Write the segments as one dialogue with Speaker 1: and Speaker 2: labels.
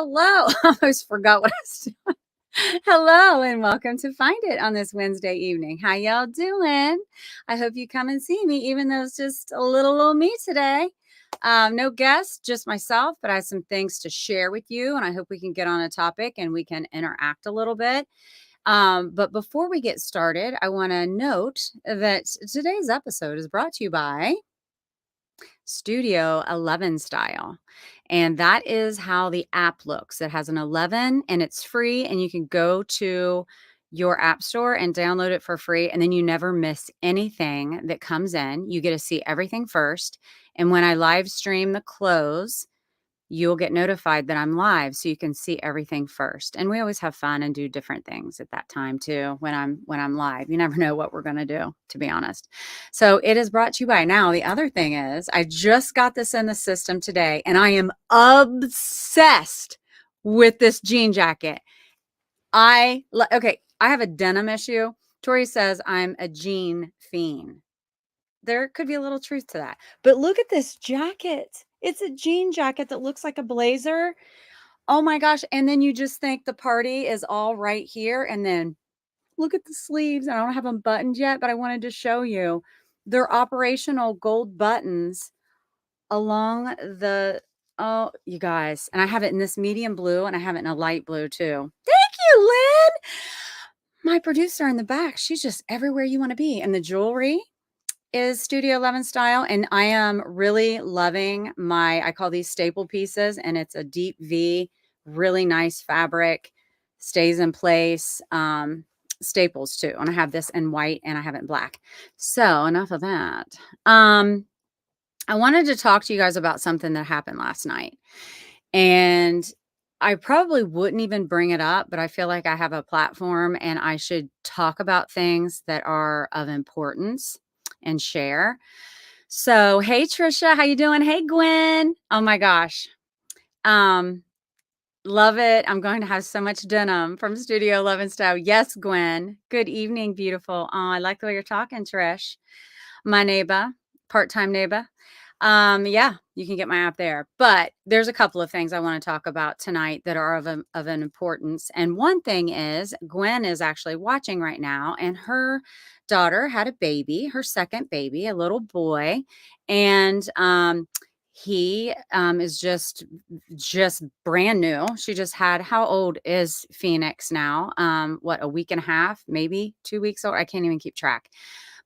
Speaker 1: Hello. I almost forgot what I was doing. Hello and welcome to Find It on this Wednesday evening. How y'all doing? I hope you come and see me, even though it's just a little old me today. No guests, just myself, but I have some things to share with you, and I hope we can get on a topic and we can interact a little bit. But before we get started, I want to note that today's episode is brought to you by Studio 11 style. And that is how the app looks. It has an 11 and it's free, and you can go to your app store and download it for free. And then you never miss anything that comes in. You get to see everything first. And when I live stream the close, you'll get notified that I'm live, so you can see everything first. And we always have fun and do different things at that time too. When I'm live, you never know what we're going to do, to be honest. So it is brought to you by. Now, the other thing is, I just got this in the system today, and I am obsessed with this jean jacket. Okay, I have a denim issue. Tori says I'm a jean fiend. There could be a little truth to that. But look at this jacket. It's a jean jacket that looks like a blazer. Oh my gosh. And then you just think the party is all right here. And then look at the sleeves. I don't have them buttoned yet, but I wanted to show you. They're operational gold buttons along the, oh, you guys. And I have it in this medium blue, and I have it in a light blue too. Thank you, Lynn. My producer in the back, she's just everywhere you want to be. And the jewelry is Studio 11 style, and I am really loving I call these staple pieces, and it's a deep V, really nice fabric, stays in place, staples too. And I have this in white and I have it in black. So enough of that. I wanted to talk to you guys about something that happened last night, and I probably wouldn't even bring it up, but I feel like I have a platform and I should talk about things that are of importance and share. So, hey Trisha, how you doing? Hey Gwen. Oh my gosh. Love it. I'm going to have so much denim from Studio 11 style. Yes, Gwen. Good evening, beautiful. Oh, I like the way you're talking, Trish. My neighbor, part-time neighbor. Yeah, you can get my app there. But there's a couple of things I want to talk about tonight that are of an importance. And one thing is, Gwen is actually watching right now, and her daughter had a baby, her second baby, a little boy. And he is just brand new. She just had, how old is Phoenix now? What, a week and a half, maybe 2 weeks old? I can't even keep track.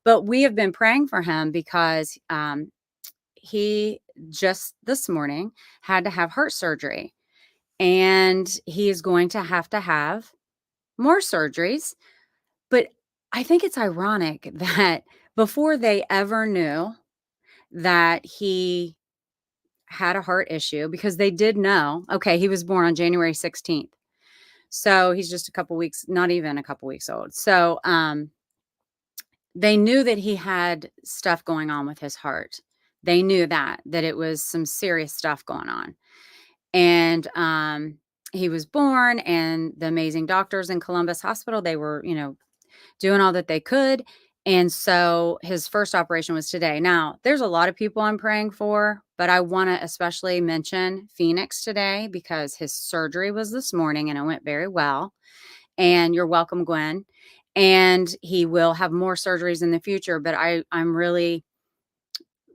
Speaker 1: But we have been praying for him because he just this morning had to have heart surgery, and he is going to have more surgeries. But I think it's ironic that before they ever knew that he had a heart issue, because they did know, okay, he was born on January 16th. So he's just a couple weeks, not even a couple weeks old. So they knew that he had stuff going on with his heart. They knew that it was some serious stuff going on. And he was born, and the amazing doctors in Columbus Hospital, they were, doing all that they could. And so his first operation was today. Now, there's a lot of people I'm praying for, but I want to especially mention Phoenix today because his surgery was this morning and it went very well. And you're welcome, Gwen. And he will have more surgeries in the future. But I'm really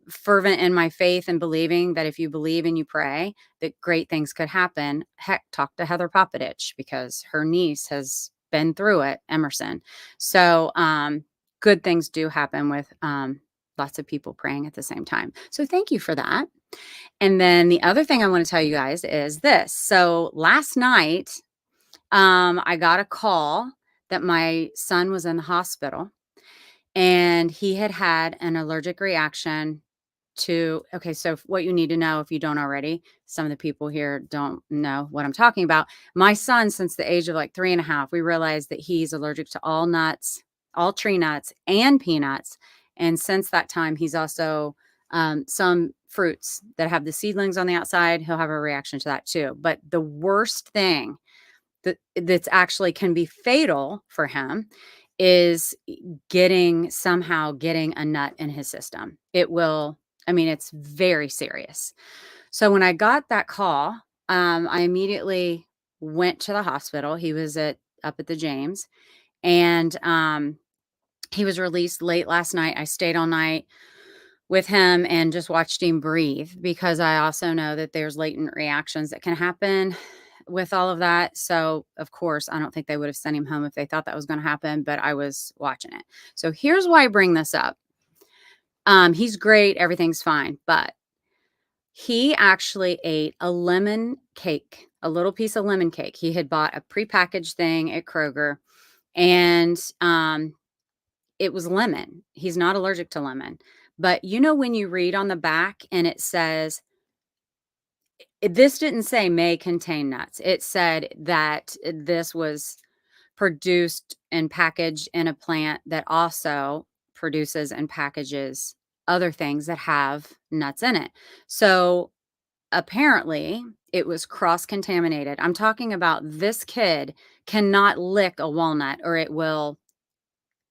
Speaker 1: fervent in my faith and believing that if you believe and you pray, that great things could happen. Heck, talk to Heather Popovich, because her niece has been through it, Emerson. So good things do happen with lots of people praying at the same time. So thank you for that. And then the other thing I want to tell you guys is this. So last night, I got a call that my son was in the hospital, and he had an allergic reaction to, okay, so what you need to know, if you don't already, some of the people here don't know what I'm talking about. My son, since the age of like 3.5, we realized that he's allergic to all nuts, all tree nuts and peanuts. And since that time, he's also some fruits that have the seedlings on the outside. He'll have a reaction to that too. But the worst thing that's actually can be fatal for him is somehow getting a nut in his system. It will, I mean, it's very serious. So when I got that call, I immediately went to the hospital. He was up at the James, and, he was released late last night. I stayed all night with him and just watched him breathe because I also know that there's latent reactions that can happen with all of that. So, of course, I don't think they would have sent him home if they thought that was gonna happen, but I was watching it. So, here's why I bring this up. He's great, everything's fine, but he actually ate a lemon cake, a little piece of lemon cake. He had bought a prepackaged thing at Kroger, and, it was lemon. He's not allergic to lemon. But you know when you read on the back and it says this didn't say may contain nuts. It said that this was produced and packaged in a plant that also produces and packages other things that have nuts in it. So apparently, it was cross-contaminated. I'm talking about this kid cannot lick a walnut or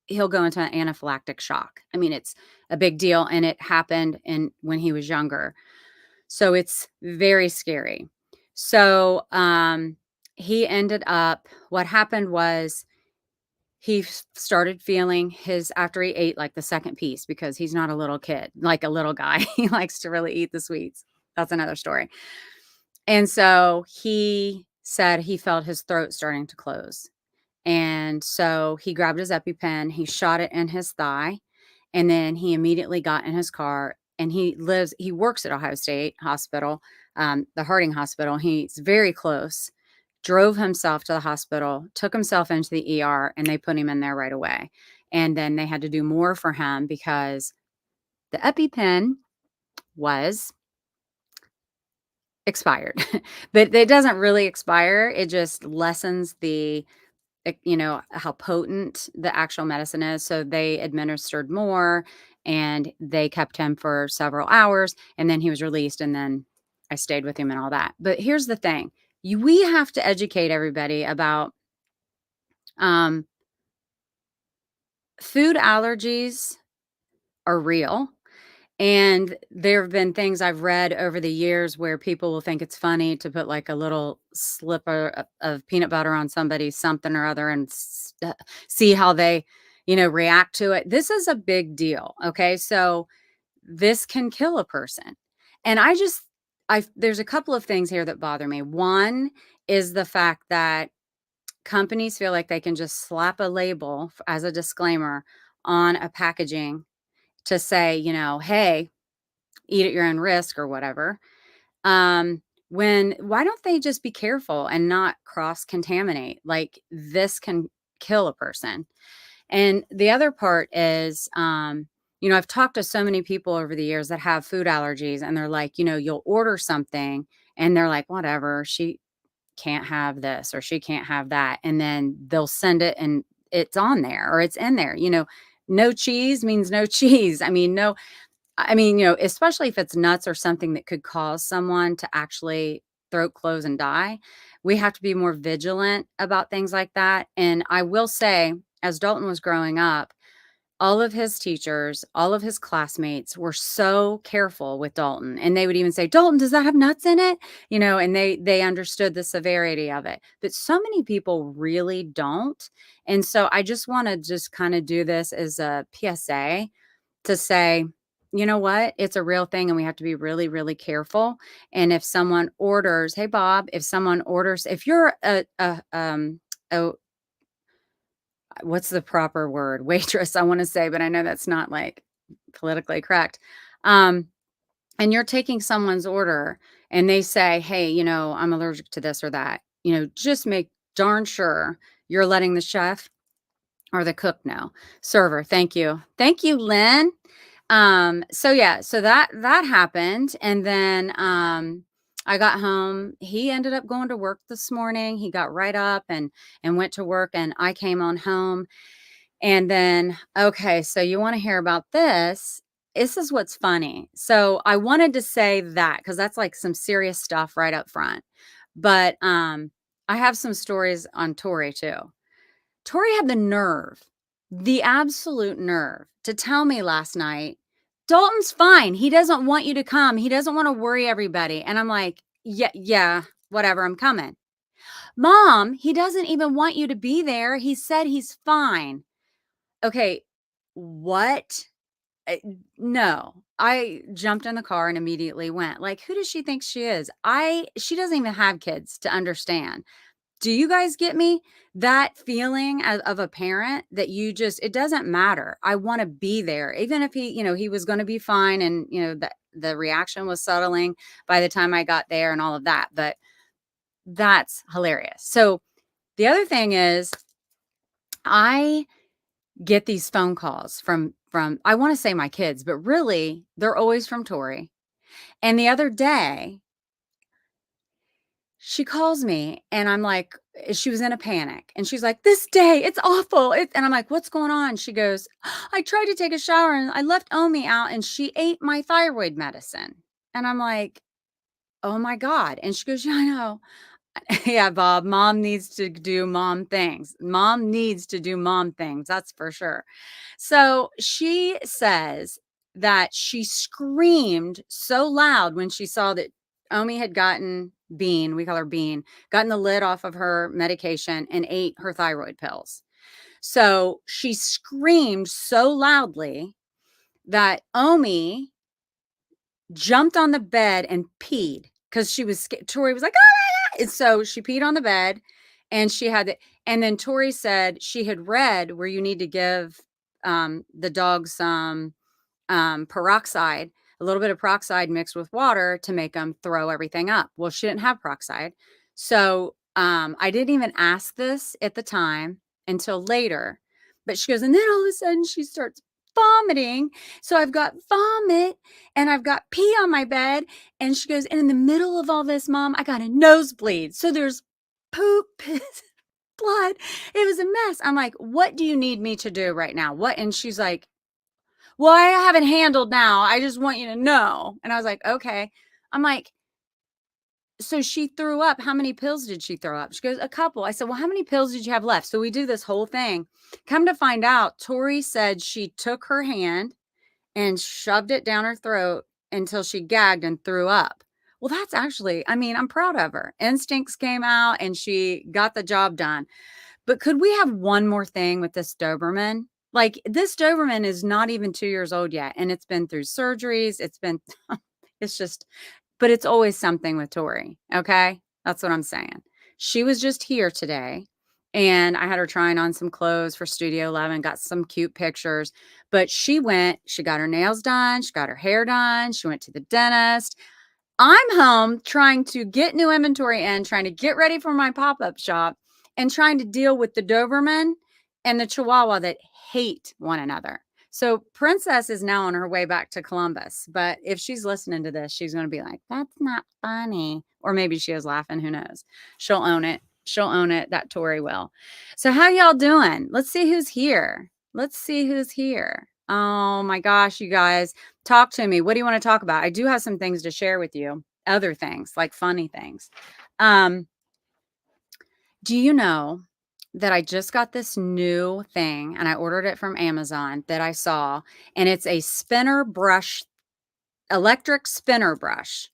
Speaker 1: he'll go into an anaphylactic shock. I mean, it's a big deal, and it happened when he was younger. So it's very scary. So, he ended up what happened was started feeling his after he ate, like, the second piece because he's not a little kid, like a little guy. He likes to really eat the sweets. That's another story. And so he said he felt his throat starting to close. And so he grabbed his EpiPen, he shot it in his thigh, and then he immediately got in his car and he works at Ohio State Hospital, the Harding Hospital. He's very close. Drove himself to the hospital, took himself into the ER, and they put him in there right away. And then they had to do more for him because the EpiPen was expired. But it doesn't really expire. It just lessens how potent the actual medicine is. So they administered more and they kept him for several hours and then he was released and then I stayed with him and all that. But here's the thing. We have to educate everybody about um, food allergies are real. And there have been things I've read over the years where people will think it's funny to put like a little slipper of peanut butter on somebody's something or other and see how they, react to it. This is a big deal. Okay. So this can kill a person. And there's a couple of things here that bother me. One is the fact that companies feel like they can just slap a label as a disclaimer on a packaging to say, hey, eat at your own risk or whatever. Why don't they just be careful and not cross contaminate? Like this can kill a person. And the other part is, I've talked to so many people over the years that have food allergies and they're like, you'll order something and they're like, whatever, she can't have this or she can't have that. And then they'll send it and it's on there or it's in there, no cheese means no cheese. Especially if it's nuts or something that could cause someone to actually throat close and die, we have to be more vigilant about things like that. And I will say, as Dalton was growing up, all of his teachers, all of his classmates were so careful with Dalton. And they would even say, Dalton, does that have nuts in it? And they understood the severity of it. But so many people really don't. And so I just want to just kind of do this as a PSA to say, you know what? It's a real thing and we have to be really, really careful. And if someone orders, hey Bob, if you're a what's the proper word? Waitress, I want to say, but I know that's not like politically correct. Um, and you're taking someone's order and they say, hey, I'm allergic to this or that, just make darn sure you're letting the chef or the cook know. Server, thank you. Thank you, Lynn. So yeah, so that happened. And then I got home. He ended up going to work this morning. He got right up and went to work and I came on home. And then, okay, so you want to hear about this? This is what's funny. So I wanted to say that because that's like some serious stuff right up front. But I have some stories on Tori too. Tori had the absolute nerve to tell me last night, Dalton's fine. He doesn't want you to come. He doesn't want to worry everybody. And I'm like, yeah, whatever, I'm coming. Mom, he doesn't even want you to be there. He said he's fine. Okay, what? Uh, no. I jumped in the car and immediately went. Like, who does she think she is? She doesn't even have kids to understand. Do you guys get me? That feeling of a parent that you just, it doesn't matter. I want to be there. Even if he was going to be fine and, the reaction was settling by the time I got there and all of that. But that's hilarious. So the other thing is I get these phone calls from I want to say my kids, but really they're always from Tori. And the other day, she calls me and I'm like, she was in a panic and she's like, "This day, it's awful." And I'm like, "What's going on?" She goes, "I tried to take a shower and I left Omi out and she ate my thyroid medicine." And I'm like, "Oh my God." And she goes, "Yeah, I know." Yeah, Bob, mom needs to do mom things. Mom needs to do mom things. That's for sure. So she says that she screamed so loud when she saw that Omi had gotten Bean, we call her Bean, gotten the lid off of her medication and ate her thyroid pills. So she screamed so loudly that Omi jumped on the bed and peed because she was scared. Tori was like, "Ah!" And so she peed on the bed and she had and then Tori said she had read where you need to give the dog some peroxide, a little bit of peroxide mixed with water to make them throw everything up. Well, she didn't have peroxide. So I didn't even ask this at the time until later. But she goes, and then all of a sudden she starts vomiting. So I've got vomit and I've got pee on my bed. And she goes, and in the middle of all this, Mom, I got a nosebleed. So there's poop, piss, blood. It was a mess. I'm like, what do you need me to do right now? What? And she's like, well, I have it handled now. I just want you to know. And I was like, okay. I'm like, so she threw up. How many pills did she throw up? She goes, a couple. I said, well, how many pills did you have left? So we do this whole thing. Come to find out, Tori said she took her hand and shoved it down her throat until she gagged and threw up. Well, that's actually, I mean, I'm proud of her. Instincts came out and she got the job done. But could we have one more thing with this Doberman? Like, this Doberman is not even 2 years old yet, and it's been through surgeries. It's been it's just but it's always something with Tori, okay? That's what I'm saying. She was just here today, and I had her trying on some clothes for Studio 11, got some cute pictures, but she got her nails done, she got her hair done, she went to the dentist. I'm home trying to get new inventory in, trying to get ready for my pop-up shop, and trying to deal with the Doberman and the Chihuahua that hate one another. So Princess is now on her way back to Columbus, but if she's listening to this, she's going to be like, "That's not funny." Or maybe she is laughing, who knows? She'll own it. She'll own it. That Tori will. So how y'all doing? Let's see who's here. Let's see who's here. Oh my gosh, you guys. Talk to me. What do you want to talk about? I do have some things to share with you. Other things, like funny things. Um, do you know that I just got this new thing and I ordered it from Amazon that I saw, and it's a spinner brush, electric spinner brush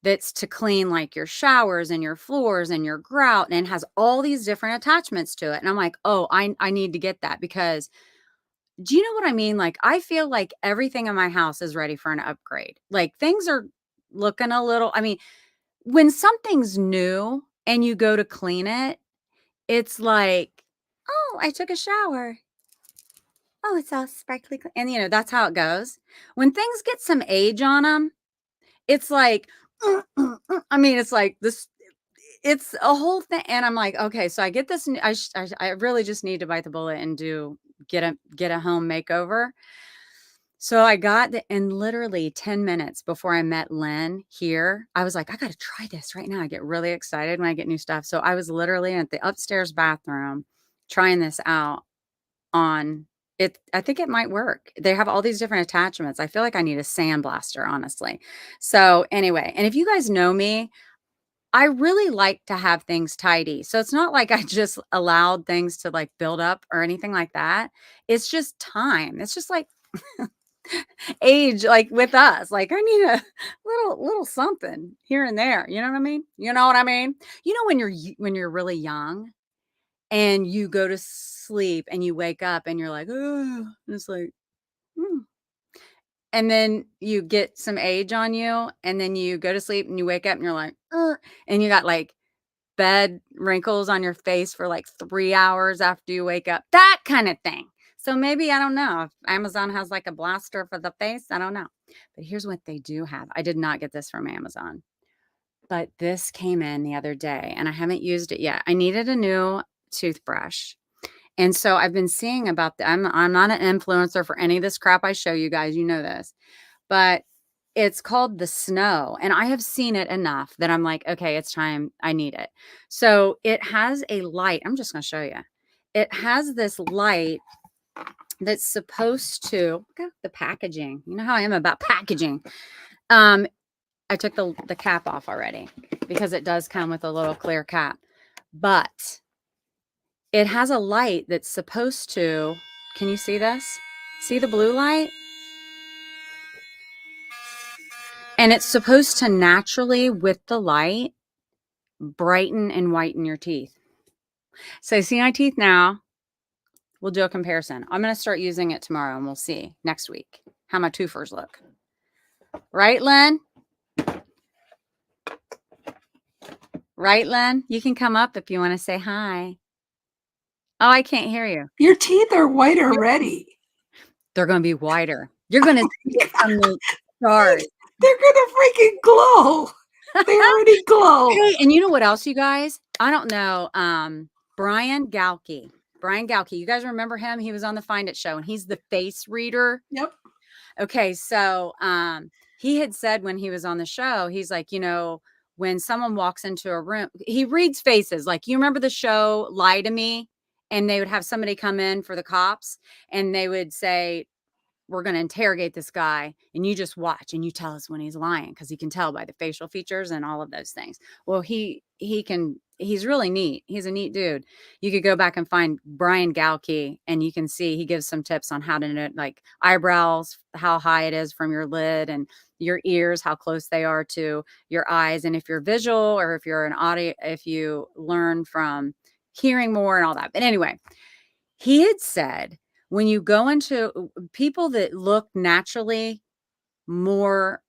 Speaker 1: that's to clean like your showers and your floors and your grout, and it has all these different attachments to it. And I'm like, oh, I need to get that because do you know what I mean? Like, I feel like everything in my house is ready for an upgrade. Like, things are looking a little, I mean, when something's new and you go to clean it, it's like, oh, I took a shower. Oh, it's all sparkly. And, that's how it goes. When things get some age on them, it's like, I mean, it's like this, it's a whole thing. And I'm like, okay, so I get this. I really just need to bite the bullet and get a home makeover. So I got and literally 10 minutes before I met Lynn here, I was like, I got to try this right now. I get really excited when I get new stuff. So I was literally at the upstairs bathroom trying this out on it. I think it might work. They have all these different attachments. I feel like I need a sandblaster, honestly. So anyway, and if you guys know me, I really like to have things tidy. So it's not like I just allowed things to like build up or anything like that. It's just time. It's just like age, like, with us. Like, I need a little something here and there, you know what I mean? You know what I mean? You know, when you're really young and you go to sleep and you wake up and you're like, "Oh," and it's like, "Mm." And then you get some age on you, and then you go to sleep and you wake up and you're like, and you got, like, bed wrinkles on your face for, like, 3 hours after you wake up, that kinda thing. So maybe, I don't know, if Amazon has, like, a blaster for the face, I don't know. But here's what they do have. I did not get this from Amazon, but this came in the other day, and I haven't used it yet. I needed a new toothbrush, and so I've been seeing about the I'm not an influencer for any of this crap I show you guys, you know this, but it's called the Snow, and I have seen it enough that I'm like, "Okay, it's time, I need it." So, it has a light, I'm just gonna show you. It has this light that's supposed to look at the packaging. You know how I am about packaging. Um, I took the cap off already because it does come with a little clear cap, but it has a light that's supposed to, can you see this? See the blue light? And it's supposed to naturally, with the light, brighten and whiten your teeth. So see my teeth now? We'll do a comparison. I'm gonna start using it tomorrow and we'll see next week how my twofers look. Right, Len? Right, Len? You can come up if you want to say hi. Oh, I can't hear you.
Speaker 2: Your teeth are white already.
Speaker 1: They're gonna be whiter. You're gonna see it from the start.
Speaker 2: They're gonna freaking glow. They already glow.
Speaker 1: Hey, and you know what else, you guys? I don't know. Brian Galkey. Brian Galkey. You guys remember him? He was on the Find It show, and he's the face reader.
Speaker 2: Yep.
Speaker 1: Okay, so he had said when he was on the show, he's like, you know, when someone walks into a room, he reads faces. Like, you remember the show Lie to Me? And they would have somebody come in for the cops, and they would say, we're going to interrogate this guy, and you just watch and you tell us when he's lying, because he can tell by the facial features and all of those things. Well, he's really neat. He's a neat dude. You could go back and find Brian Galkey, and you can see he gives some tips on how to know, like, eyebrows, how high it is from your lid, and your ears, how close they are to your eyes, and if you're visual or if you're an audio, if you learn from hearing more and all that. But anyway, he had said, when you go into people that look naturally more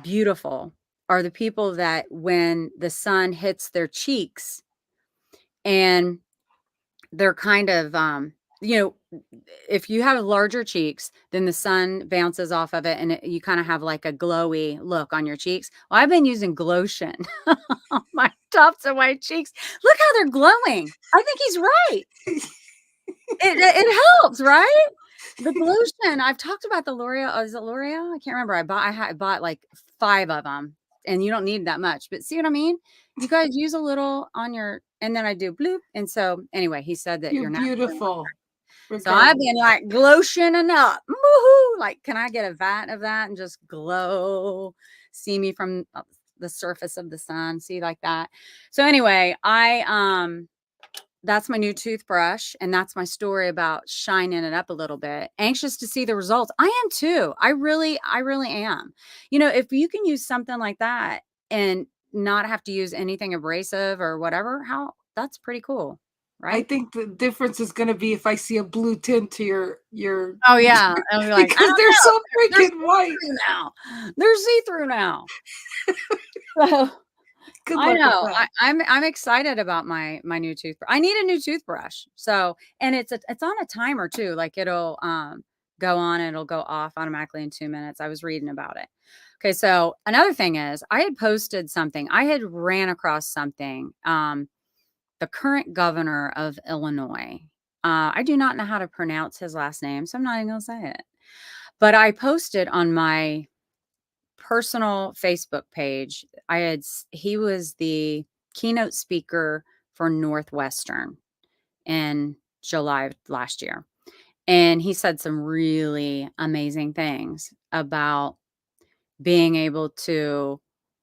Speaker 1: beautiful are the people that when the sun hits their cheeks and they're kind of, you know, if you have larger cheeks, then the sun bounces off of it and you kind of have like a glowy look on your cheeks. Well, I've been using Glotion on my tops of my cheeks. Look how they're glowing. I think he's right. It helps, right? The Glotion, I've talked about the L'Oreal, is it L'Oreal? I can't remember. I bought like 5 of them, and you don't need that much, but see what I mean? You guys use a little on your, and then I do bloop, and so, anyway, he said that
Speaker 2: You're
Speaker 1: you're naturally more.
Speaker 2: beautiful.
Speaker 1: So I've been, like, glotioning up. Woohoo! Like, can I get a vat of that and just glow? See me from, the surface of the sun, see, like that. So anyway, that's my new toothbrush, and that's my story about shining it up a little bit. Anxious to see the results. I am too. I really am. You know, if you can use something like that and not have to use anything abrasive or whatever, how that's pretty cool,
Speaker 2: I
Speaker 1: right?
Speaker 2: think the difference is gonna be if I see a blue tint to your
Speaker 1: Oh yeah. And we're like, I
Speaker 2: because
Speaker 1: don't
Speaker 2: they're
Speaker 1: know.
Speaker 2: so
Speaker 1: They're
Speaker 2: freaking white.
Speaker 1: see-through now. They're see-through now. So
Speaker 2: Good
Speaker 1: I
Speaker 2: luck with
Speaker 1: know.
Speaker 2: that.
Speaker 1: I'm excited about my new toothbrush. I need a new toothbrush. So, and it's on a timer too. Like, it'll go on, and it'll go off automatically in 2 minutes. I was reading about it. Okay, so another thing is I had posted something. I had ran across something. The current governor of Illinois. I do not know how to pronounce his last name, so I'm not even gonna say it. But I posted on my personal Facebook page. He was the keynote speaker for Northwestern in July of last year. And he said some really amazing things about being able to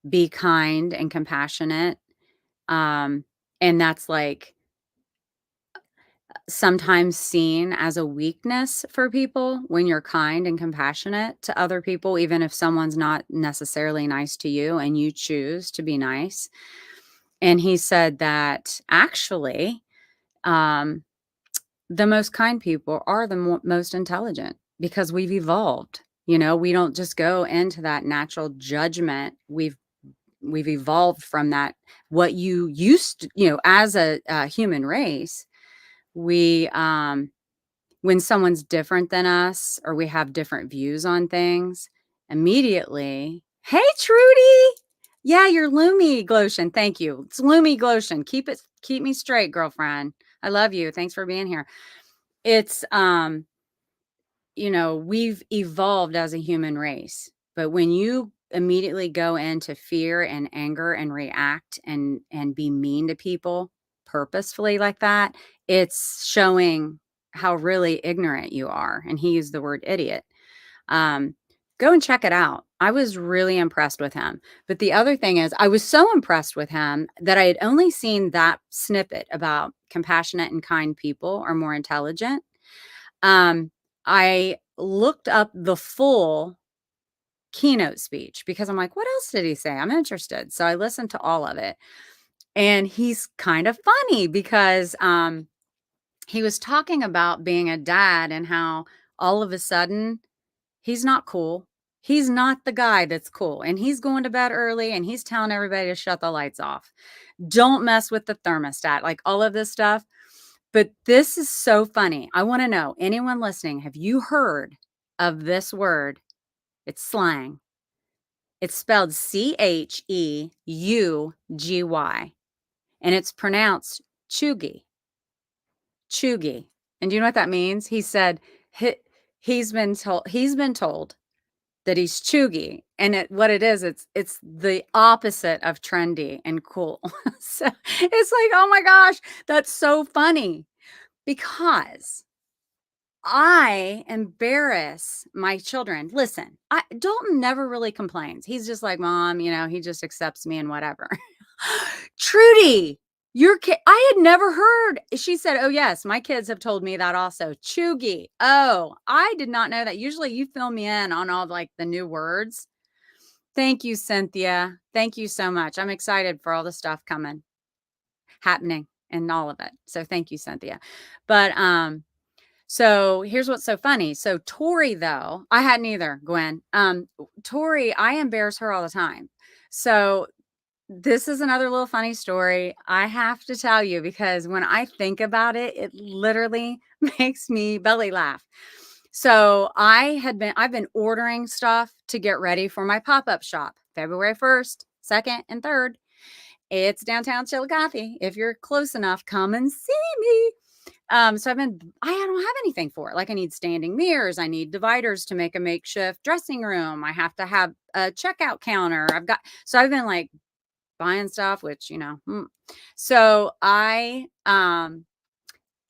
Speaker 1: be kind and compassionate. Um, and that's like, sometimes seen as a weakness for people when you're kind and compassionate to other people, even if someone's not necessarily nice to you and you choose to be nice. And he said that actually, um, the most kind people are the most intelligent because we've evolved. You know, we don't just go into that natural judgment. We've evolved from that. What you used to, as a human race, we when someone's different than us or we have different views on things, immediately, "Hey, Trudy. Yeah, you're Lumi Glotion. Thank you. It's Lumi Glotion. Keep me straight, girlfriend. I love you. Thanks for being here." It's we've evolved as a human race, but when you immediately go into fear and anger and react and be mean to people purposefully like that, it's showing how really ignorant you are. And he used the word idiot. Um, Go and check it out. I was really impressed with him. But the other thing is, I was so impressed with him that I had only seen that snippet about compassionate and kind people are more intelligent. um, I looked up the full keynote speech because I'm like, "What else did he say? I'm interested." So I listened to all of it, and he's kind of funny because, he was talking about being a dad and how all of a sudden he's not cool. He's not the guy that's cool, and he's going to bed early, and he's telling everybody to shut the lights off. Don't mess with the thermostat, like all of this stuff. But this is so funny. I wanna know, anyone listening, have you heard of this word? It's slang. It's spelled Cheugy, and it's pronounced cheugy, cheugy. And do you know what that means? He said he he's been told that he's cheugy, and what it is, it's the opposite of trendy and cool. So, it's like, "Oh my gosh, that's so funny," because I embarrass my children. Listen, Dalton never really complains. He's just like, "Mom, he just accepts me and whatever." Trudy, your kid, I had never heard. She said, "Oh, yes, my kids have told me that also." Chuggy. Oh, I did not know that. Usually you fill me in on all like the new words. Thank you, Cynthia. Thank you so much. I'm excited for all the stuff happening and all of it. So thank you, Cynthia. But so here's what's so funny. So Tori, though, I hadn't either, Gwen. Tori, I embarrass her all the time. So this is another little funny story I have to tell you because when I think about it, it literally makes me belly laugh. So I've been ordering stuff to get ready for my pop-up shop, February 1st, 2nd, and 3rd. It's downtown Chillicothe. If you're close enough, come and see me. So I don't have anything for it. Like I need standing mirrors. I need dividers to make a makeshift dressing room. I have to have a checkout counter. So I've been like buying stuff, which, so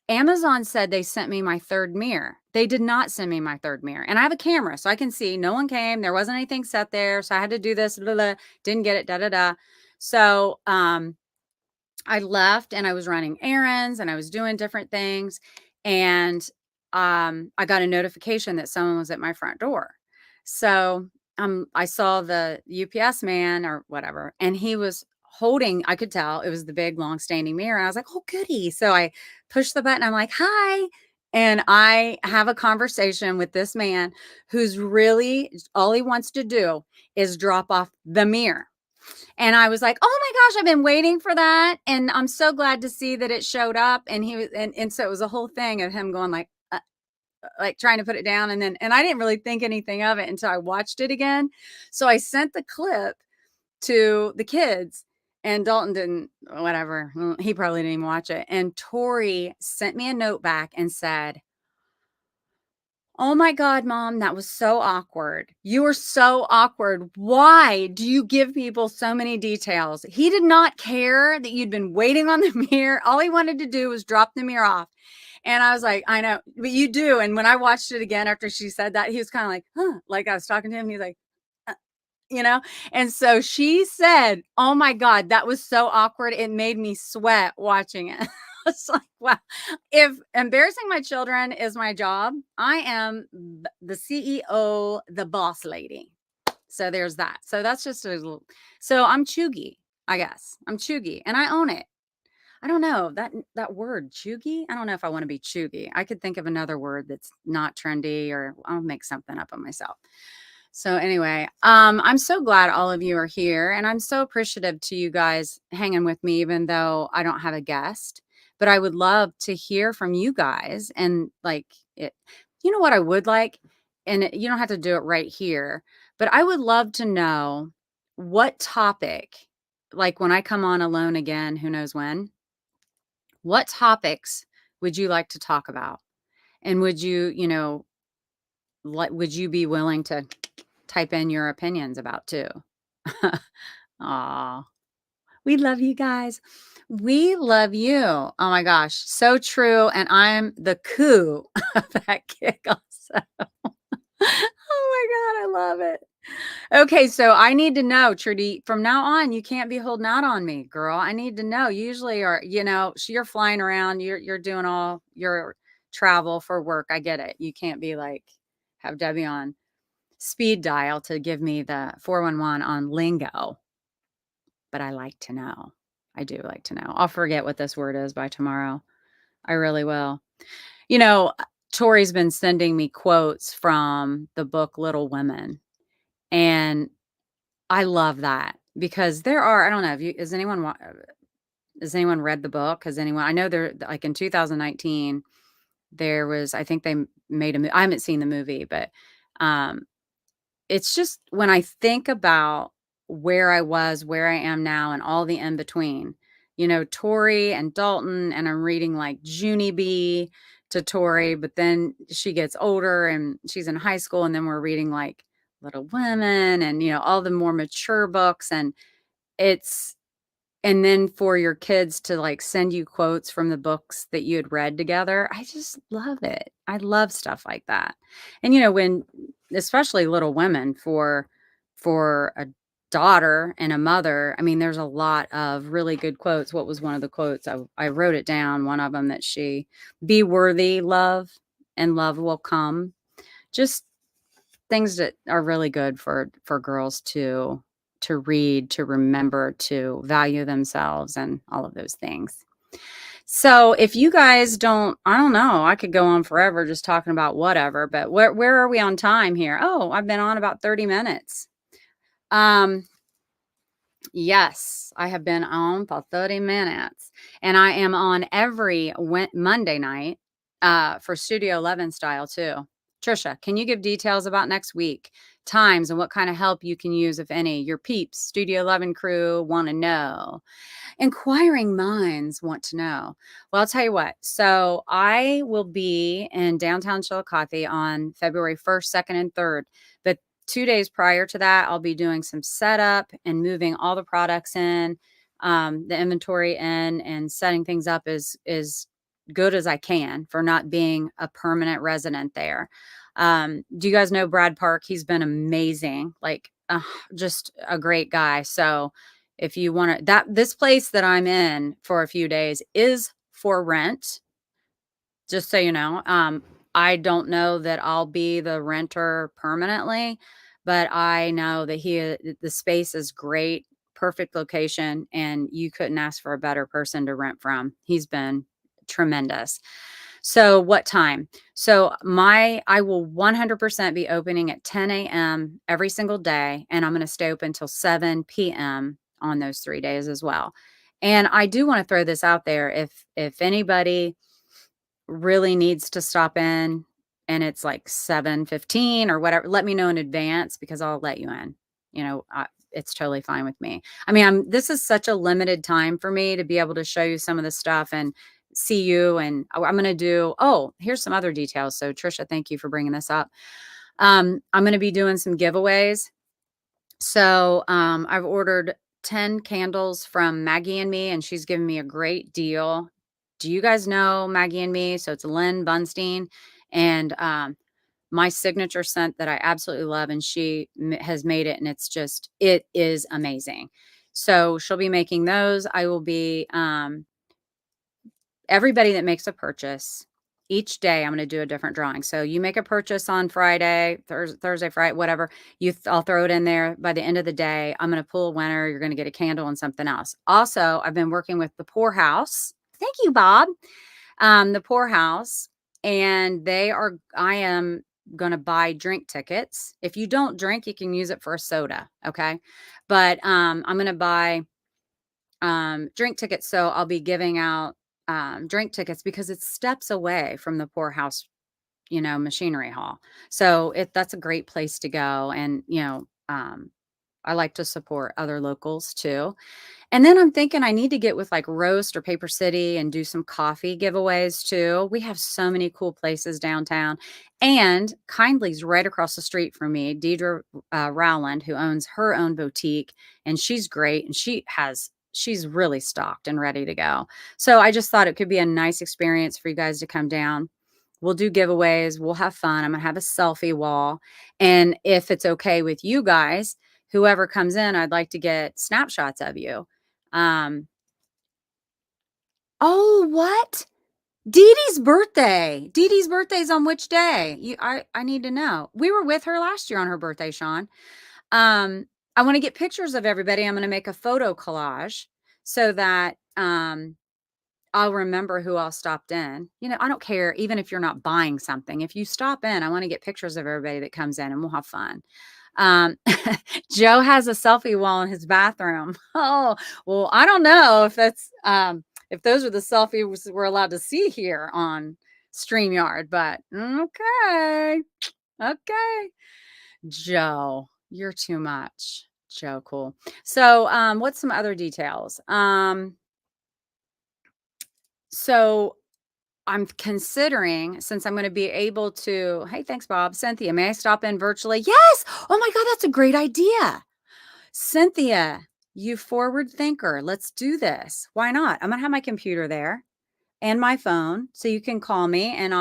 Speaker 1: Amazon said they sent me my third mirror. They did not send me my third mirror. And I have a camera, so I can see no one came. There wasn't anything set there. So I had to do this, blah, blah, didn't get it, da, da, da. So, I left and I was running errands and I was doing different things. And I got a notification that someone was at my front door. So I saw the UPS man or whatever, and he was holding, I could tell it was the big long standing mirror. And I was like, "Oh, goody." So I pushed the button. I'm like, "Hi." And I have a conversation with this man who's really all he wants to do is drop off the mirror. And I was like, "Oh my gosh, I've been waiting for that, and I'm so glad to see that it showed up." And he was, and so it was a whole thing of him going like trying to put it down, and I didn't really think anything of it until I watched it again. So I sent the clip to the kids, and Dalton didn't, whatever. He probably didn't even watch it. And Tori sent me a note back and said, "Oh my God, Mom, that was so awkward. You were so awkward. Why do you give people so many details?" He did not care that you'd been waiting on the mirror. All he wanted to do was drop the mirror off. And I was like, "I know, but you do." And when I watched it again after she said that, he was kind of like, "Huh," like I was talking to him. And he's like, uh, you know? And so she said, "Oh my God, that was so awkward. It made me sweat watching it." It's like, wow. If embarrassing my children is my job, I am the CEO, the boss lady. So there's that. So that's just a little, so I'm chuggy, I guess. I'm chuggy and I own it. I don't know that word chuggy. I don't know if I want to be chuggy. I could think of another word that's not trendy, or I'll make something up on myself. So anyway, I'm so glad all of you are here, and I'm so appreciative to you guys hanging with me, even though I don't have a guest. But I would love to hear from you guys, and like it. You know what I would like, and you don't have to do it right here, but I would love to know what topic, like when I come on alone again, who knows when, what topics would you like to talk about? And would you, would you be willing to type in your opinions about too? Aw, we love you guys. We love you. Oh my gosh, so true. And I'm the coup of that kick also. Oh my God, I love it. Okay, so I need to know, Trudy, from now on, you can't be holding out on me, girl. I need to know. Usually, or you're flying around, you're doing all your travel for work. I get it. You can't be like have Debbie on speed dial to give me the 411 on lingo, but I like to know. I do like to know. I'll forget what this word is by tomorrow. I really will. You know, Tori's been sending me quotes from the book Little Women, and I love that because there are, I don't know, has anyone read the book? Has anyone, I know there, like in 2019, there was, I think they made I haven't seen the movie, but um, it's just when I think about where I was, where I am now, and all the in between, Tori and Dalton, and I'm reading like Junie B to Tori, but then she gets older and she's in high school, and then we're reading like Little Women and, all the more mature books. And it's and then for your kids to, like, send you quotes from the books that you had read together, I just love it. I love stuff like that. And, when especially Little Women for a daughter and a mother, I mean, there's a lot of really good quotes. What was one of the quotes? I wrote it down, one of them that she, "Be worthy, love, and love will come." Just things that are really good for girls to read, to remember, to value themselves, and all of those things. So if you guys don't, I don't know, I could go on forever just talking about whatever, but where are we on time here? Oh, I've been on about 30 minutes. Um, Yes, I have been on for 30 minutes, and I am on every Monday night for Studio 11 style too. Trisha, can you give details about next week, times, and what kind of help you can use, if any? Your peeps, Studio 11 crew want to know. Inquiring minds want to know. Well, I'll tell you what. So I will be in downtown Chillicothe on February 1st, 2nd, and 3rd. But 2 days prior to that, I'll be doing some setup and moving all the products in, the inventory in, and setting things up as good as I can for not being a permanent resident there. Do you guys know Brad Park? He's been amazing, like just a great guy. So if you want to, this place that I'm in for a few days is for rent, just so you know. I don't know that I'll be the renter permanently, but I know that the space is great, perfect location, and you couldn't ask for a better person to rent from. He's been tremendous. So what time? So I will 100% be opening at 10 a.m. every single day, and I'm going to stay open until 7 p.m. on those 3 days as well. And I do want to throw this out there. If anybody really needs to stop in and it's like 7:15 or whatever, let me know in advance because I'll let you in. It's totally fine with me. I mean, this is such a limited time for me to be able to show you some of the stuff and see you. And I'm going to do, oh, here's some other details. So Trisha, thank you for bringing this up. I'm going to be doing some giveaways. So I've ordered 10 candles from Maggie and Me, and she's given me a great deal. Do you guys know Maggie and Me? So it's Lynn Bunstein, and my signature scent that I absolutely love, and she has made it, and it is amazing. So she'll be making those. I will be everybody that makes a purchase, each day I'm going to do a different drawing. So you make a purchase on Friday, Thursday, Friday, whatever. I'll throw it in there. By the end of the day, I'm going to pull a winner. You're going to get a candle and something else. Also, I've been working with the Poorhouse. Thank you, Bob. The Poorhouse, and I am going to buy drink tickets. If you don't drink, you can use it for a soda. Okay. But I'm going to buy drink tickets. So I'll be giving out drink tickets because it's steps away from the Poorhouse, machinery hall. So that's a great place to go. And, I like to support other locals too. And then I'm thinking I need to get with like Roast or Paper City and do some coffee giveaways too. We have so many cool places downtown. And Kindly's right across the street from me, Deidre Rowland, who owns her own boutique, and she's great. And she's really stocked and ready to go. So I just thought it could be a nice experience for you guys to come down. We'll do giveaways. We'll have fun. I'm going to have a selfie wall. And if it's okay with you guys, whoever comes in, I'd like to get snapshots of you. Oh, what? Dee Dee's birthday. Dee Dee's birthday's on which day? I need to know. We were with her last year on her birthday, Sean. I want to get pictures of everybody. I'm going to make a photo collage so that I'll remember who all stopped in. I don't care, even if you're not buying something. If you stop in, I want to get pictures of everybody that comes in and we'll have fun. Joe has a selfie wall in his bathroom. Oh, well, I don't know if if those are the selfies we're allowed to see here on StreamYard, but okay. Okay. Joe, you're too much. Joe, cool. So, what's some other details? So I'm considering, since I'm going to be able to, hey, thanks, Bob. Cynthia, may I stop in virtually? Yes. Oh my God, that's a great idea. Cynthia, you forward thinker. Let's do this. Why not? I'm going to have my computer there and my phone so you can call me and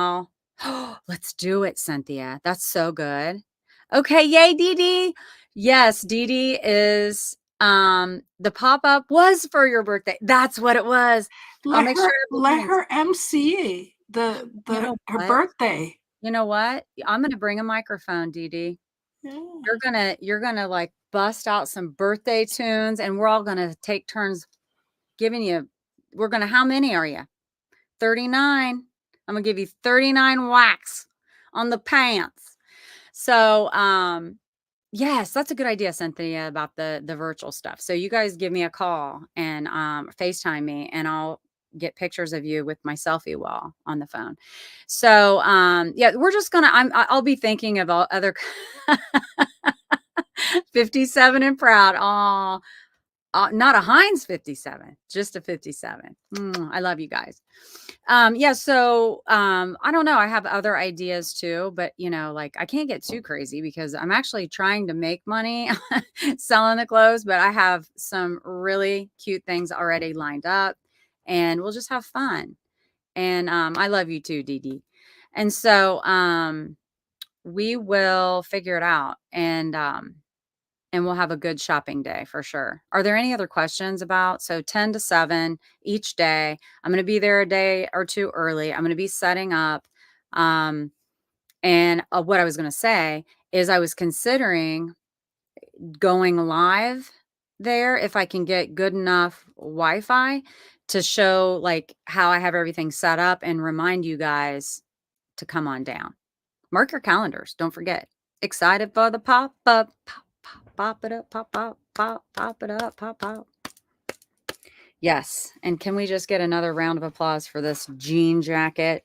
Speaker 1: let's do it, Cynthia. That's so good. Okay. Yay, Dee Dee. Yes, Dee Dee is, the pop-up was for your birthday. That's what it was. I'll make sure
Speaker 2: let her MC her birthday.
Speaker 1: You know what? I'm gonna bring a microphone, Dee Dee.
Speaker 2: Yeah.
Speaker 1: You're gonna like bust out some birthday tunes, and we're all gonna take turns giving you. How many are you? 39. I'm gonna give you 39 whacks on the pants. So, yes, that's a good idea, Cynthia, about the virtual stuff. So you guys give me a call and FaceTime me, and I'll get pictures of you with my selfie wall on the phone. So yeah, we're just gonna. I'll be thinking of all other 57 and proud. Oh, not a Heinz 57, just a 57. I love you guys. Yeah, so I don't know. I have other ideas too, but like I can't get too crazy because I'm actually trying to make money selling the clothes, but I have some really cute things already lined up and we'll just have fun. And I love you too, Dee Dee. And so we will figure it out and we'll have a good shopping day for sure. Are there any other questions about? So 10 to 7 each day. I'm going to be there a day or two early. I'm going to be setting up. And what I was going to say is I was considering going live there if I can get good enough Wi-Fi to show like how I have everything set up and remind you guys to come on down. Mark your calendars. Don't forget. Excited for the pop-up. Pop it up, pop, pop, pop, pop it up, pop, pop. Yes. And can we just get another round of applause for this jean jacket,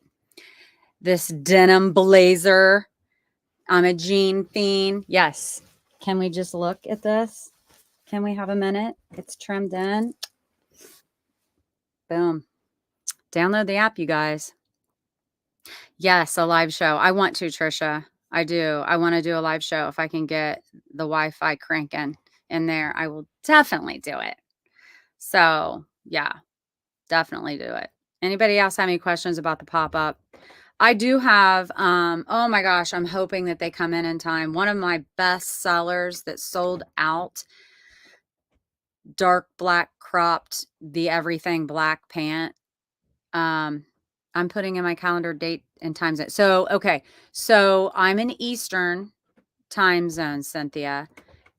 Speaker 1: this denim blazer? I'm a jean fiend. Yes. Can we just look at this? Can we have a minute? It's trimmed in. Boom. Download the app, you guys. Yes, a live show. I want to, Trisha. I do. I want to do a live show. If I can get the Wi-Fi cranking in there, I will definitely do it. So yeah, definitely do it. Anybody else have any questions about the pop-up? I do have, oh my gosh, I'm hoping that they come in time. One of my best sellers that sold out, dark black cropped, the everything black pant. I'm putting in my calendar date and time zone. So, okay. So I'm in Eastern time zone, Cynthia.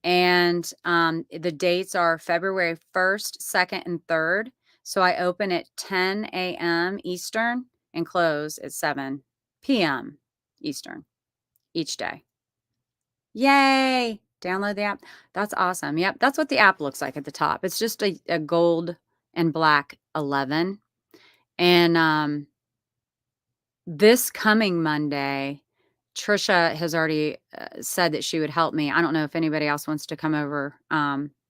Speaker 1: And the dates are February 1st, 2nd, and 3rd. So I open at 10 a.m. Eastern and close at 7 p.m. Eastern each day. Yay! Download the app. That's awesome. Yep, that's what the app looks like at the top. It's just a gold and black 11. And this coming Monday, Trisha has already said that she would help me. I don't know if anybody else wants to come over.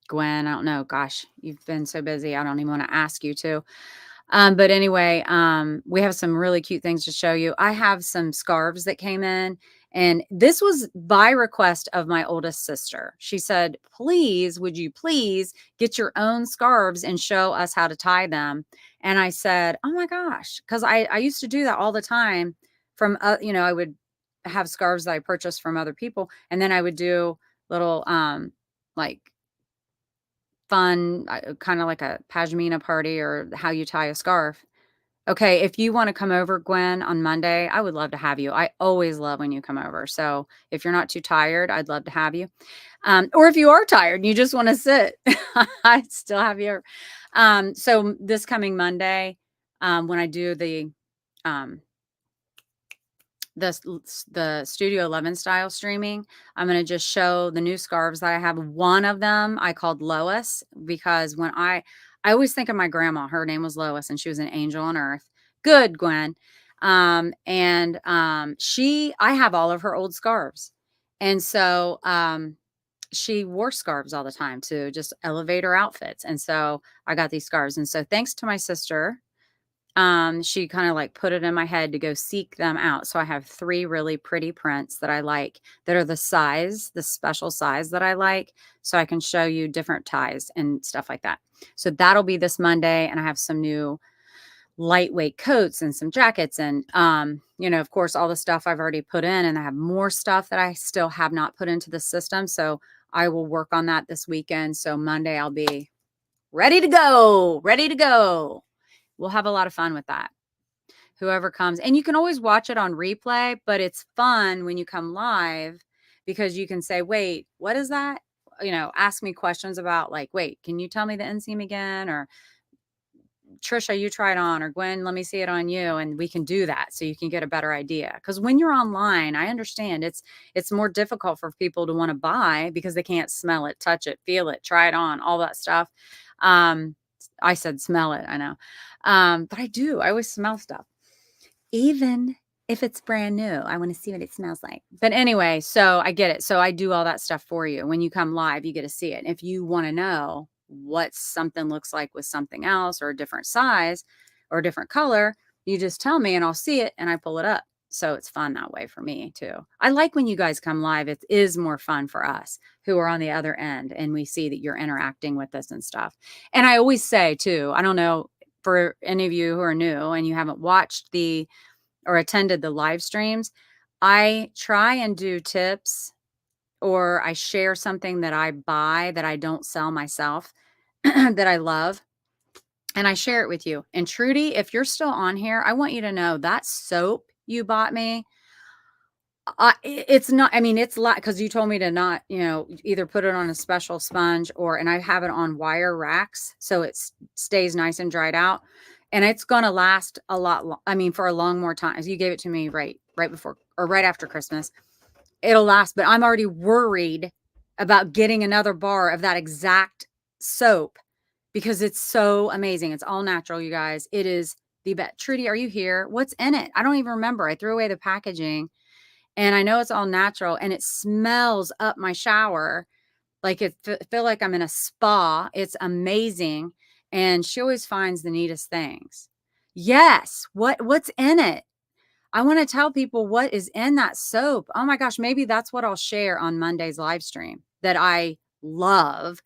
Speaker 1: Gwen, I don't know. Gosh, you've been so busy. I don't even want to ask you to. But anyway, we have some really cute things to show you. I have some scarves that came in, and this was by request of my oldest sister. She said, please, would you please get your own scarves and show us how to tie them? And I said, oh my gosh, because I used to do that all the time from, I would have scarves that I purchased from other people, and then I would do little, like fun, kind of like a pashmina party or how you tie a scarf. Okay, if you wanna come over, Gwen, on Monday, I would love to have you. I always love when you come over, so if you're not too tired, I'd love to have you. Or if you are tired and you just wanna sit, I'd still have you. So this coming Monday, when I do um, the Studio 11 style streaming, I'm gonna just show the new scarves that I have. One of them I called Lois because when I always think of my grandma. Her name was Lois, and she was an angel on earth. Good, Gwen. I have all of her old scarves. And so she wore scarves all the time to just elevate her outfits. And so I got these scarves. And so thanks to my sister, she kind of like put it in my head to go seek them out. So I have 3 really pretty prints that I like that are the special size that I like. So I can show you different ties and stuff like that. So that'll be this Monday. And I have some new lightweight coats and some jackets. And, of course, all the stuff I've already put in. And I have more stuff that I still have not put into the system. So I will work on that this weekend. So Monday I'll be ready to go, ready to go. We'll have a lot of fun with that. Whoever comes, and you can always watch it on replay, but it's fun when you come live because you can say, wait, what is that? Ask me questions about like, wait, can you tell me the inseam again? Or Trisha, you try it on, or Gwen, let me see it on you. And we can do that so you can get a better idea. Because when you're online, I understand it's more difficult for people to want to buy because they can't smell it, touch it, feel it, try it on, all that stuff. I said smell it, I know. But I do. I always smell stuff. Even if it's brand new, I want to see what it smells like. But anyway, so I get it. So I do all that stuff for you. When you come live, you get to see it. If you want to know what something looks like with something else or a different size or a different color, you just tell me and I'll see it and I pull it up. So it's fun that way for me too. I like when you guys come live. It is more fun for us who are on the other end and we see that you're interacting with us and stuff. And I always say too, I don't know for any of you who are new and you haven't watched or attended the live streams, I try and do tips or I share something that I buy that I don't sell myself that I love. And I share it with you. And Trudy, if you're still on here, I want you to know that soap you bought me, it's not, I mean, it's like, because you told me to not, either put it on a special sponge and I have it on wire racks. So it stays nice and dried out. And it's going to last a lot. I mean, for a long more time. You gave it to me right before or right after Christmas. It'll last, but I'm already worried about getting another bar of that exact soap because it's so amazing. It's all natural, you guys. It is the best. Trudy, are you here? What's in it? I don't even remember. I threw away the packaging. And I know it's all natural and it smells up my shower. Like feel like I'm in a spa. It's amazing. And she always finds the neatest things. Yes. What's in it? I want to tell people what is in that soap. Oh my gosh. Maybe that's what I'll share on Monday's live stream that I love,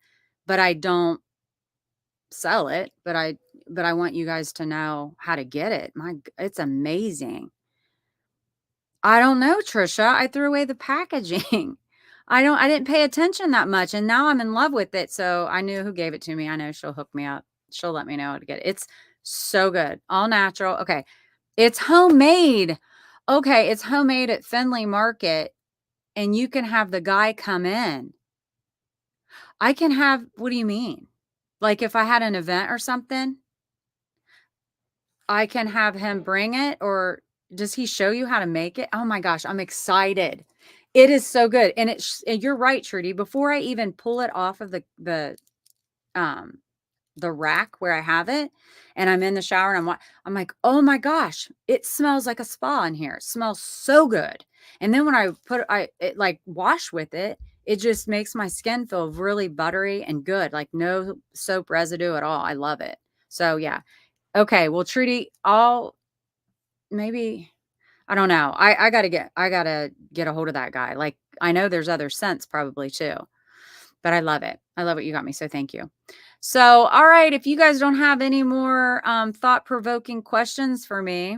Speaker 1: but I don't sell it. But I want you guys to know how to get it. It's amazing. I don't know, Trisha. I threw away the packaging. I didn't pay attention that much. And now I'm in love with it. So I knew who gave it to me. I know she'll hook me up. She'll let me know how to get it. It's So good. All natural. Okay. It's homemade. Okay, it's homemade at Findlay Market, and you can have the guy come in. I can have what do you mean? Like, if I had an event or something, I can have him bring it, or does he show you how to make it? Oh my gosh, I'm excited. It is so good, and and you're right, Trudy. Before I even pull it off of um the rack where I have it, and I'm in the shower and I'm like, "Oh my gosh, it smells like a spa in here. It smells so good." And then when I put it like wash with it, it just makes my skin feel really buttery and good, like no soap residue at all. I love it. So yeah. Okay, well, Trudy, I'll maybe I don't know. I gotta get a hold of that guy. Like, I know there's other scents probably too. But I love it. I love what you got me, so thank you. So, all right, if you guys don't have any more thought-provoking questions for me,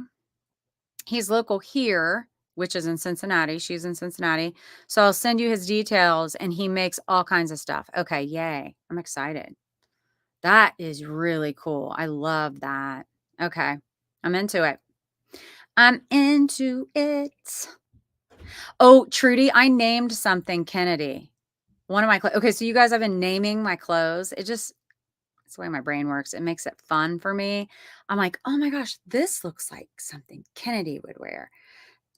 Speaker 1: he's local here, which is in Cincinnati. She's in Cincinnati. So I'll send you his details, and he makes all kinds of stuff. Okay, yay. I'm excited. That is really cool. I love that. Okay, I'm into it. I'm into it. Oh, Trudy, I named something Kennedy. One of my okay, so you guys have been naming my clothes. It's the way my brain works. It makes it fun for me. I'm like, "Oh my gosh, this looks like something Kennedy would wear.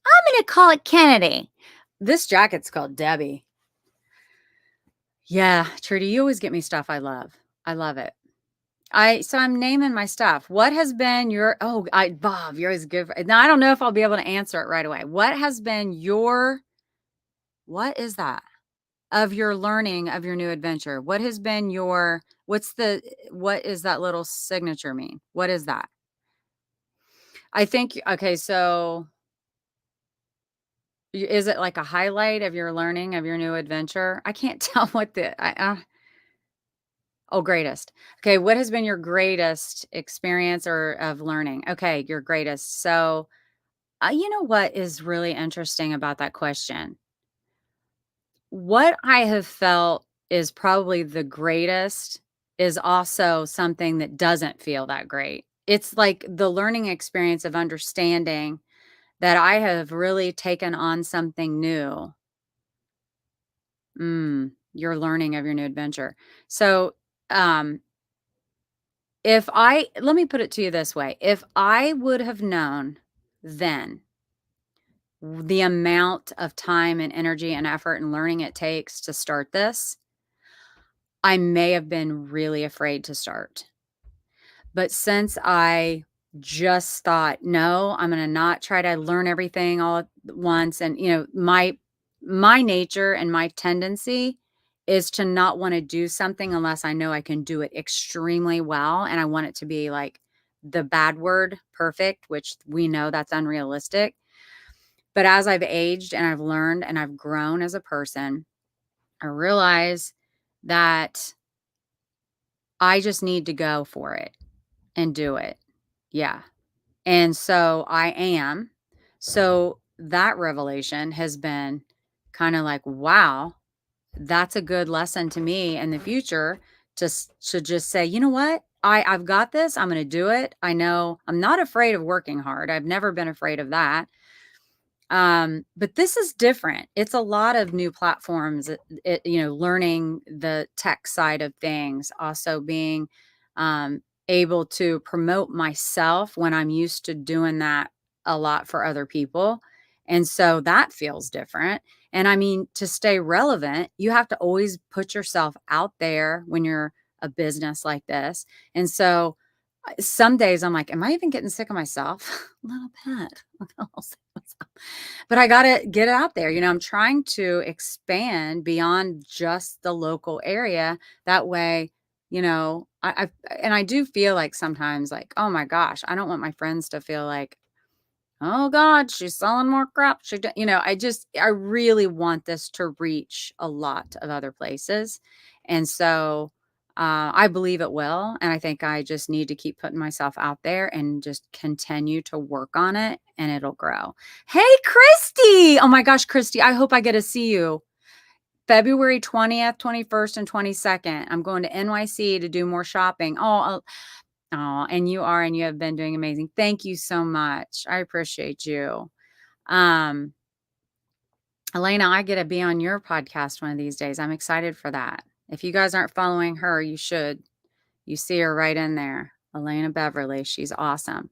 Speaker 1: I'm gonna call it Kennedy." This jacket's called Debbie. Yeah, Trudy, you always get me stuff I love. I love it. So I'm naming my stuff. What has been your Bob, you're always good. Now I don't know if I'll be able to answer it right away. What is that? Of your learning of your new adventure? What has been what is that little signature mean? What is that? I think okay, so is it like a highlight of your learning of your new adventure? I can't tell what oh, greatest. Okay, what has been your greatest experience or of learning? Okay, your greatest. So, you know what is really interesting about that question? What I have felt is probably the greatest is also something that doesn't feel that great. It's like the learning experience of understanding that I have really taken on something new. Your learning of your new adventure. So, um, if I let me put it to you this way, if I would have known then the amount of time and energy and effort and learning it takes to start this, I may have been really afraid to start. But since I just thought, "No, I'm gonna not try to learn everything all at once," and, my nature and my tendency is to not wanna do something unless I know I can do it extremely well, and I want it to be, like, the bad word, perfect, which we know that's unrealistic. But as I've aged and I've learned and I've grown as a person, I realize that I just need to go for it and do it. Yeah. And so I am. So that revelation has been kind of like, wow, that's a good lesson to me in the future to just say, you know what? I've got this. I'm going to do it. I know I'm not afraid of working hard. I've never been afraid of that. But this is different. It's a lot of new platforms, learning the tech side of things, also being able to promote myself when I'm used to doing that a lot for other people. And so that feels different. And I mean, to stay relevant, you have to always put yourself out there when you're a business like this. And so some days I'm like, am I even getting sick of myself? A little bit. I'll say myself. But I gotta get it out there. I'm trying to expand beyond just the local area. That way, and I do feel like sometimes like, oh my gosh, I don't want my friends to feel like, oh God, she's selling more crap. I really want this to reach a lot of other places. And so I believe it will. And I think I just need to keep putting myself out there and just continue to work on it and it'll grow. Hey, Christy. Oh my gosh, Christy, I hope I get to see you. February 20th, 21st, and 22nd. I'm going to NYC to do more shopping. Oh, Oh, and you are, and you have been doing amazing. Thank you so much. I appreciate you. Um, Elena, I get to be on your podcast one of these days. I'm excited for that. If you guys aren't following her, you should. You see her right in there. Elena Beverly. She's awesome.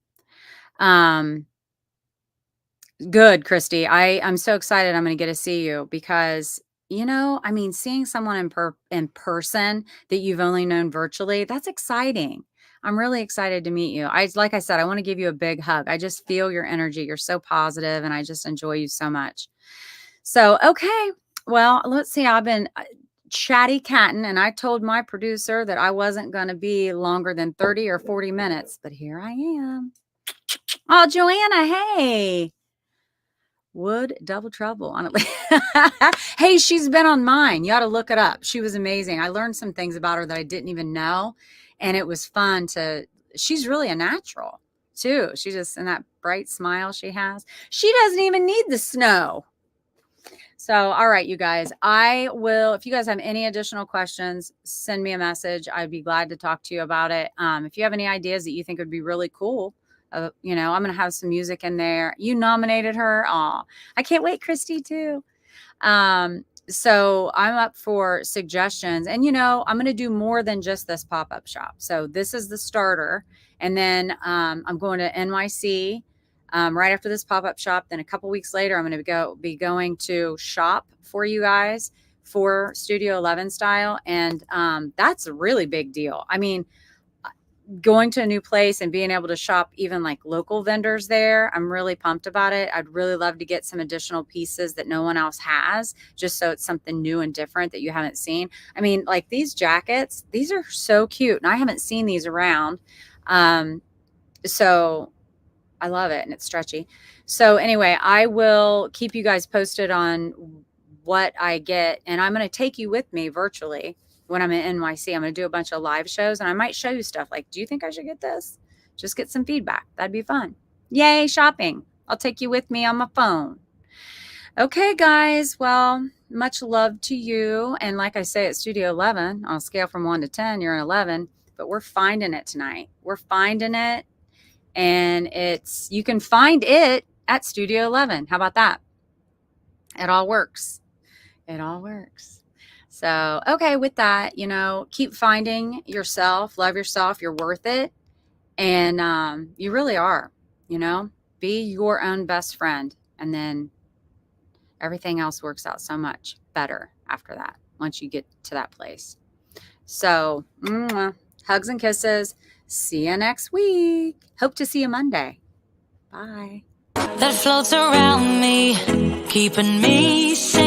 Speaker 1: Good, Christy. I'm so excited I'm going to get to see you because, I mean, seeing someone in person that you've only known virtually, that's exciting. I'm really excited to meet you. Like I said, I want to give you a big hug. I just feel your energy. You're so positive and I just enjoy you so much. So, okay. Well, let's see. I've been chatty catting and I told my producer that I wasn't going to be longer than 30 or 40 minutes, but here I am. Oh, Joanna, hey. Wood Double Trouble on it. Hey, she's been on mine. You ought to look it up. She was amazing. I learned some things about her that I didn't even know. And it was fun she's really a natural too. She just, and that bright smile she has, she doesn't even need the snow. So, all right, you guys, if you guys have any additional questions, send me a message. I'd be glad to talk to you about it. If you have any ideas that you think would be really cool, I'm going to have some music in there. You nominated her. Aw, I can't wait, Christy, too. So I'm up for suggestions and, I'm going to do more than just this pop-up shop. So this is the starter. And then, I'm going to NYC, right after this pop-up shop. Then a couple weeks later, I'm going to be going to shop for you guys for Studio 11 style. And, that's a really big deal. I mean, going to a new place and being able to shop even like local vendors there, I'm really pumped about it. I'd really love to get some additional pieces that no one else has, just so it's something new and different that you haven't seen. I mean, like these jackets, these are so cute and I haven't seen these around. So I love it and it's stretchy. So anyway, I will keep you guys posted on what I get and I'm going to take you with me virtually. When I'm in NYC, I'm going to do a bunch of live shows and I might show you stuff like, do you think I should get this? Just get some feedback. That'd be fun. Yay, shopping. I'll take you with me on my phone. Okay, guys. Well, much love to you. And like I say at Studio 11, on a scale from 1 to 10, you're an 11, but we're finding it tonight. We're finding it. And you can find it at Studio 11. How about that? It all works. It all works. So, okay, with that, keep finding yourself, love yourself, you're worth it. And you really are, be your own best friend. And then everything else works out so much better after that, once you get to that place. So, hugs and kisses. See you next week. Hope to see you Monday. Bye. That floats around me, keeping me safe.